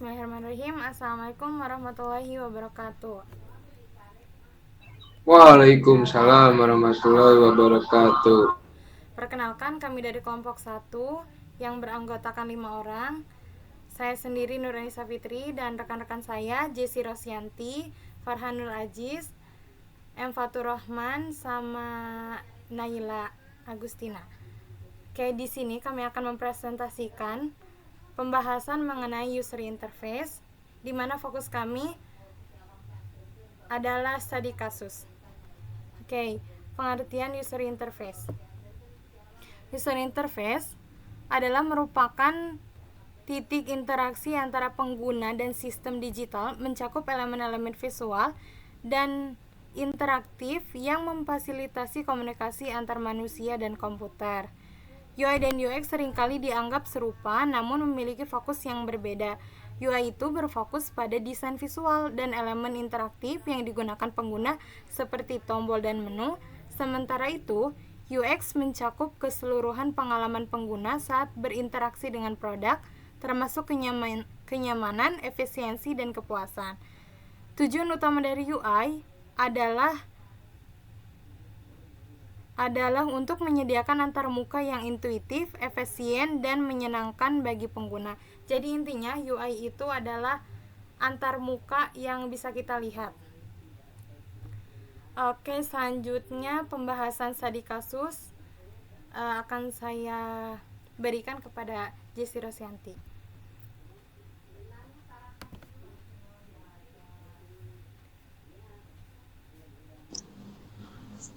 Bismillahirrahmanirrahim. Assalamualaikum warahmatullahi wabarakatuh. Waalaikumsalam warahmatullahi wabarakatuh. Perkenalkan, kami dari kelompok 1 yang beranggotakan 5 orang. Saya sendiri Nurani Fitri dan rekan-rekan saya Jessy Rosyanti, Farhanul Aziz, M. Fatur Rahman, sama Naila Agustina. Oke, di sini kami akan mempresentasikan pembahasan mengenai user interface, di mana fokus kami adalah studi kasus. Oke, pengertian user interface. User interface adalah merupakan titik interaksi antara pengguna dan sistem digital, mencakup elemen-elemen visual dan interaktif yang memfasilitasi komunikasi antar manusia dan komputer. UI dan UX seringkali dianggap serupa, namun memiliki fokus yang berbeda. UI itu berfokus pada desain visual dan elemen interaktif yang digunakan pengguna seperti tombol dan menu. Sementara itu, UX mencakup keseluruhan pengalaman pengguna saat berinteraksi dengan produk, termasuk kenyamanan, efisiensi, dan kepuasan. Tujuan utama dari UI adalah untuk menyediakan antarmuka yang intuitif, efisien, dan menyenangkan bagi pengguna. Jadi intinya UI itu adalah antarmuka yang bisa kita lihat. Oke, selanjutnya pembahasan studi kasus akan saya berikan kepada Jessy Rosyanti.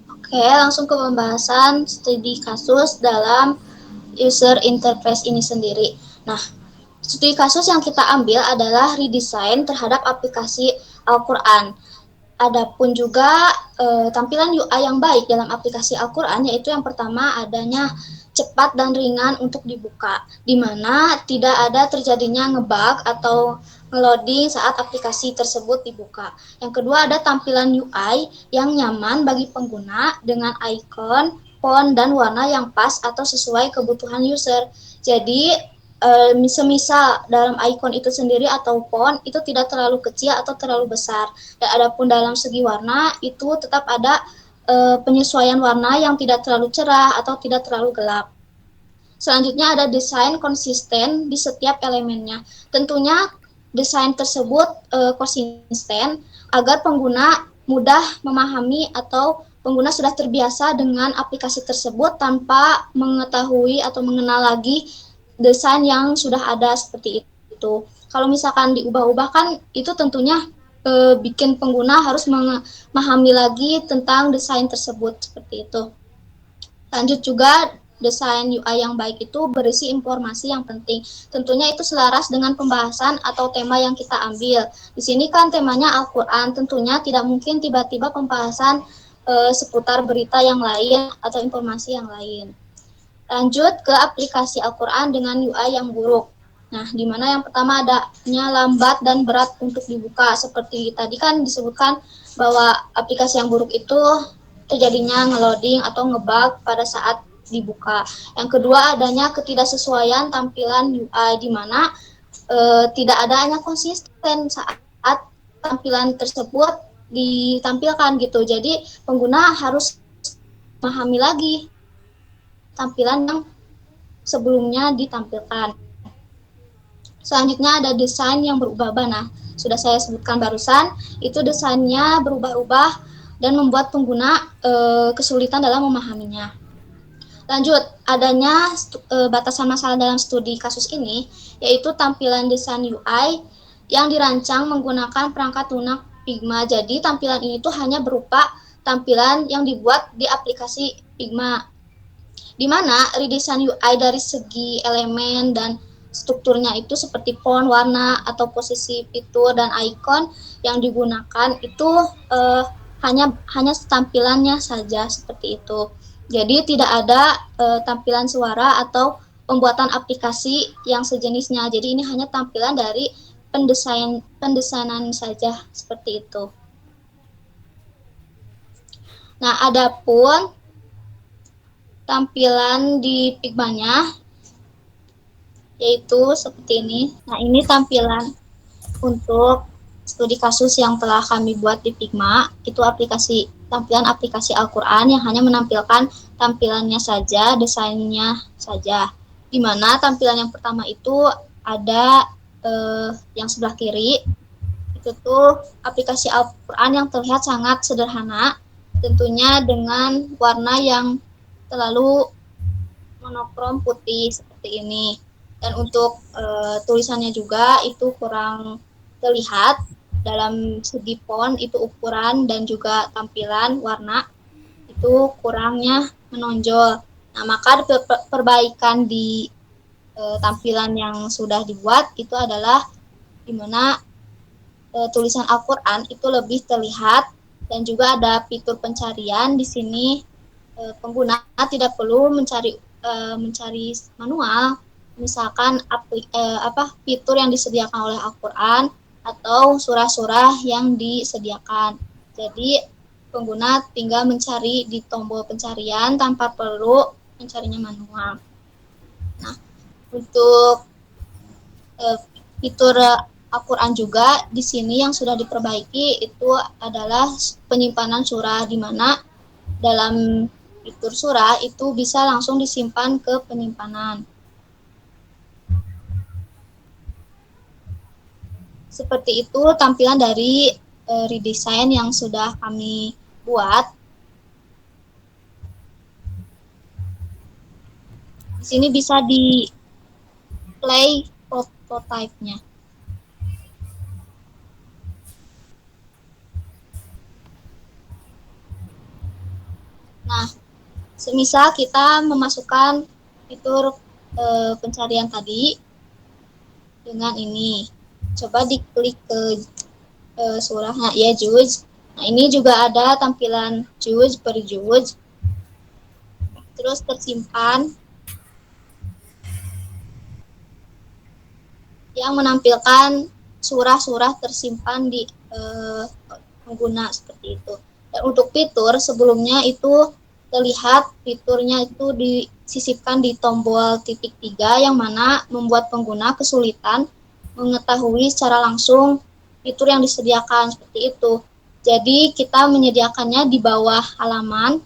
Oke, langsung ke pembahasan studi kasus dalam user interface ini sendiri. Nah, studi kasus yang kita ambil adalah redesign terhadap aplikasi Al-Quran. Adapun juga tampilan UI yang baik dalam aplikasi Al-Quran, yaitu yang pertama adanya cepat dan ringan untuk dibuka, di mana tidak ada terjadinya ngebug atau ngeloading saat aplikasi tersebut dibuka. Yang kedua ada tampilan UI yang nyaman bagi pengguna dengan icon, font, dan warna yang pas atau sesuai kebutuhan user. Jadi semisal dalam icon itu sendiri atau font itu tidak terlalu kecil atau terlalu besar. Dan adapun dalam segi warna itu tetap ada penyesuaian warna yang tidak terlalu cerah atau tidak terlalu gelap. Selanjutnya ada desain konsisten di setiap elemennya. Tentunya desain tersebut konsisten agar pengguna mudah memahami atau pengguna sudah terbiasa dengan aplikasi tersebut tanpa mengetahui atau mengenal lagi desain yang sudah ada seperti itu. Kalau misalkan diubah-ubah kan itu tentunya bikin pengguna harus memahami lagi tentang desain tersebut seperti itu. Lanjut juga desain UI yang baik itu berisi informasi yang penting. Tentunya itu selaras dengan pembahasan atau tema yang kita ambil. Di sini kan temanya Al-Quran, tentunya tidak mungkin tiba-tiba pembahasan seputar berita yang lain atau informasi yang lain. Lanjut ke aplikasi Al-Quran dengan UI yang buruk. Nah, di mana yang pertama adanya lambat dan berat untuk dibuka. Seperti tadi kan disebutkan bahwa aplikasi yang buruk itu terjadinya ngeloading atau ngebug pada saat dibuka. Yang kedua adanya ketidaksesuaian tampilan UI, di mana tidak adanya konsisten saat tampilan tersebut ditampilkan gitu. Jadi pengguna harus memahami lagi tampilan yang sebelumnya ditampilkan. Selanjutnya ada desain yang berubah-ubah. Nah, sudah saya sebutkan barusan, itu desainnya berubah-ubah dan membuat pengguna kesulitan dalam memahaminya. Lanjut, adanya batasan masalah dalam studi kasus ini, yaitu tampilan desain UI yang dirancang menggunakan perangkat lunak Figma. Jadi, tampilan ini tuh hanya berupa tampilan yang dibuat di aplikasi Figma, di mana redesign UI dari segi elemen dan strukturnya itu seperti font, warna, atau posisi fitur dan icon yang digunakan itu hanya tampilannya saja seperti itu. Jadi tidak ada tampilan suara atau pembuatan aplikasi yang sejenisnya. Jadi ini hanya tampilan dari pendesainan saja seperti itu. Nah, adapun tampilan di Figma-nya yaitu seperti ini. Nah, ini tampilan Untuk studi kasus yang telah kami buat di Figma, itu tampilan aplikasi Al-Quran yang hanya menampilkan tampilannya saja, desainnya saja. Di mana tampilan yang pertama itu ada yang sebelah kiri, itu tuh aplikasi Al-Quran yang terlihat sangat sederhana, tentunya dengan warna yang terlalu monokrom putih seperti ini. Dan untuk tulisannya juga itu kurang terlihat dalam segi font, itu ukuran dan juga tampilan warna itu kurangnya menonjol. Nah, maka perbaikan di tampilan yang sudah dibuat itu adalah di mana tulisan Al-Quran itu lebih terlihat, dan juga ada fitur pencarian di sini. Pengguna tidak perlu mencari manual, misalkan fitur yang disediakan oleh Al-Quran atau surah-surah yang disediakan. Jadi pengguna tinggal mencari di tombol pencarian tanpa perlu mencarinya manual. Nah, untuk fitur Al-Quran juga di sini yang sudah diperbaiki itu adalah penyimpanan surah, di mana dalam fitur surah itu bisa langsung disimpan ke penyimpanan. Seperti itu tampilan dari redesign yang sudah kami buat. Di sini bisa di play prototype-nya. Nah, semisal kita memasukkan fitur pencarian tadi dengan ini. Coba diklik ke surahnya ya juz. Nah, ini juga ada tampilan juz per juz. Terus tersimpan yang menampilkan surah-surah tersimpan di pengguna seperti itu. Dan untuk fitur sebelumnya itu terlihat fiturnya itu disisipkan di tombol titik 3 yang mana membuat pengguna kesulitan mengetahui secara langsung fitur yang disediakan seperti itu. Jadi kita menyediakannya di bawah halaman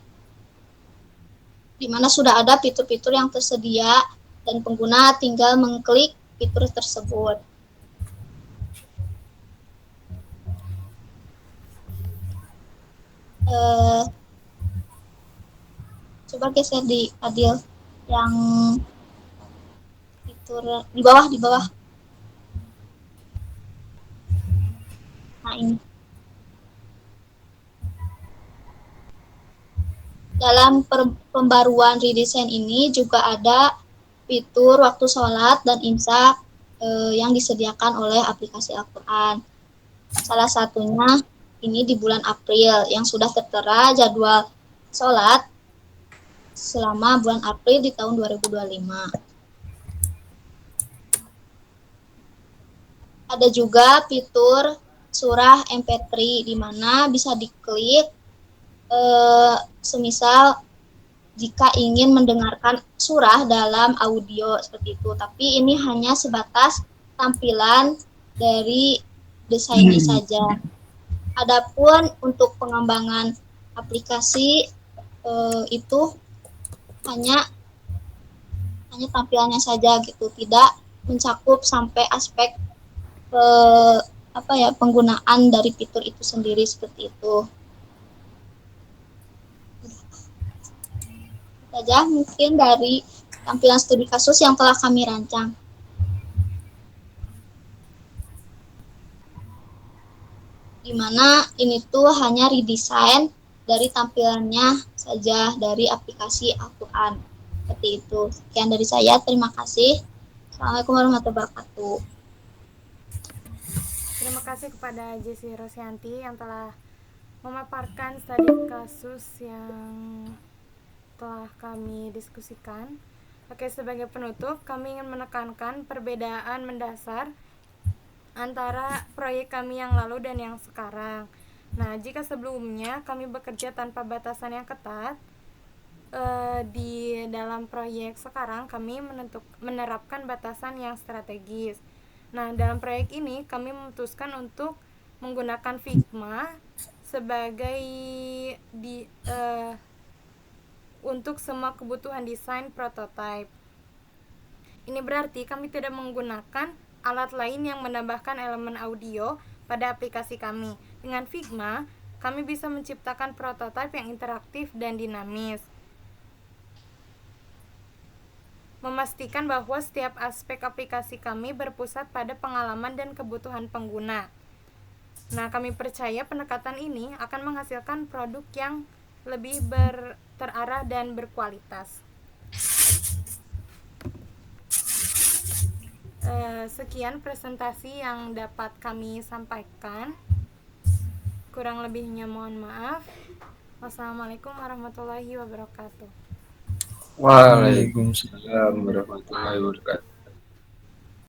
di mana sudah ada fitur-fitur yang tersedia dan pengguna tinggal mengklik fitur tersebut. Coba geser di Adil yang fitur di bawah. Nah, ini. Dalam pembaruan redesign ini juga ada fitur waktu sholat dan imsak yang disediakan oleh aplikasi Al-Quran. Salah satunya ini di bulan April yang sudah tertera jadwal sholat selama bulan April di tahun 2025. Ada juga fitur surah MP3 di mana bisa diklik semisal jika ingin mendengarkan surah dalam audio seperti itu. Tapi ini hanya sebatas tampilan dari desainnya saja. Adapun untuk pengembangan aplikasi itu hanya tampilannya saja gitu, tidak mencakup sampai aspek penggunaan dari fitur itu sendiri seperti itu. Saja mungkin dari tampilan studi kasus yang telah kami rancang. Di mana ini tuh hanya redesign dari tampilannya saja dari aplikasi Al-Quran. Seperti itu. Sekian dari saya. Terima kasih. Assalamualaikum warahmatullahi wabarakatuh. Terima kasih kepada Jessi Rosyanti yang telah memaparkan studi kasus yang telah kami diskusikan. Oke, sebagai penutup, kami ingin menekankan perbedaan mendasar antara proyek kami yang lalu dan yang sekarang. Nah, jika sebelumnya kami bekerja tanpa batasan yang ketat, di dalam proyek sekarang kami menerapkan batasan yang strategis. Nah, dalam proyek ini kami memutuskan untuk menggunakan Figma sebagai untuk semua kebutuhan desain prototipe. Ini berarti kami tidak menggunakan alat lain yang menambahkan elemen audio pada aplikasi kami. Dengan Figma, kami bisa menciptakan prototipe yang interaktif dan dinamis, memastikan bahwa setiap aspek aplikasi kami berpusat pada pengalaman dan kebutuhan pengguna. Nah, kami percaya pendekatan ini akan menghasilkan produk yang lebih terarah dan berkualitas. Sekian presentasi yang dapat kami sampaikan. Kurang lebihnya mohon maaf. Wassalamualaikum warahmatullahi wabarakatuh. Waalaikumsalam warahmatullahi wabarakatuh.